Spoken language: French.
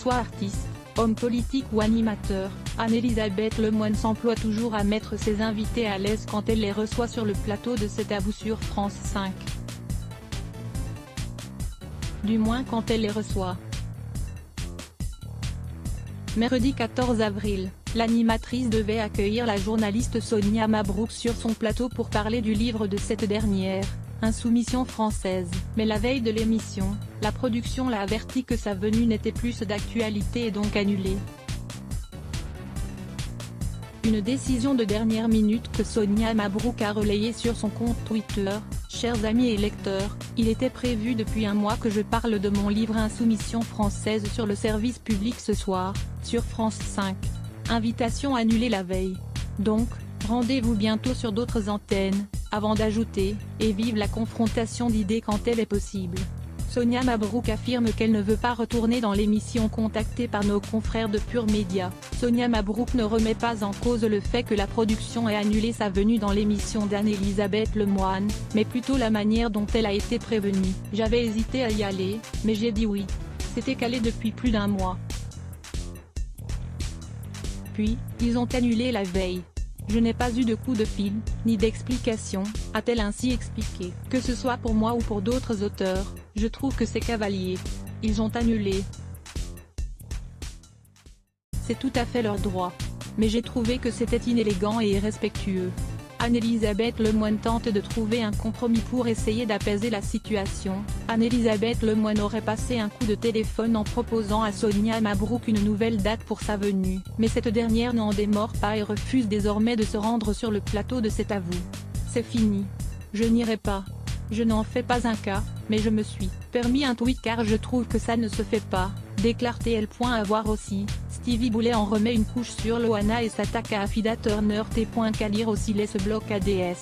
soit artiste, homme politique ou animateur, Anne-Elisabeth Lemoine s'emploie toujours à mettre ses invités à l'aise quand elle les reçoit sur le plateau de C'est à vous sur France 5. Du moins quand elle les reçoit. Mercredi 14 avril, l'animatrice devait accueillir la journaliste Sonia Mabrouk sur son plateau pour parler du livre de cette dernière, Insoumission française. Mais la veille de l'émission, la production l'a averti que sa venue n'était plus d'actualité et donc annulée. Une décision de dernière minute que Sonia Mabrouk a relayée sur son compte Twitter. Chers amis et lecteurs, il était prévu depuis un mois que je parle de mon livre Insoumission française sur le service public ce soir, sur France 5. Invitation annulée la veille. Donc, rendez-vous bientôt sur d'autres antennes, avant d'ajouter, et vive la confrontation d'idées quand elle est possible. Sonia Mabrouk affirme qu'elle ne veut pas retourner dans l'émission contactée par nos confrères de Pure Média. Sonia Mabrouk ne remet pas en cause le fait que la production ait annulé sa venue dans l'émission d'Anne-Elisabeth Lemoine, mais plutôt la manière dont elle a été prévenue. J'avais hésité à y aller, mais j'ai dit oui. C'était calé depuis plus d'un mois. Puis, ils ont annulé la veille. Je n'ai pas eu de coup de fil, ni d'explication, a-t-elle ainsi expliqué. Que ce soit pour moi ou pour d'autres auteurs, je trouve que c'est cavalier. Ils ont annulé. C'est tout à fait leur droit. Mais j'ai trouvé que c'était inélégant et irrespectueux. Anne-Elisabeth Lemoine tente de trouver un compromis pour essayer d'apaiser la situation. Anne-Elisabeth Lemoine aurait passé un coup de téléphone en proposant à Sonia Mabrouk une nouvelle date pour sa venue. Mais cette dernière n'en démord pas et refuse désormais de se rendre sur le plateau de C'est à vous. C'est fini. Je n'irai pas. Je n'en fais pas un cas, mais je me suis permis un tweet car je trouve que ça ne se fait pas, déclare TL. À voir aussi, Stevie Boulet en remet une couche sur Loana et s'attaque à Afida Turner. Qu'à lire aussi laisse bloc ADS.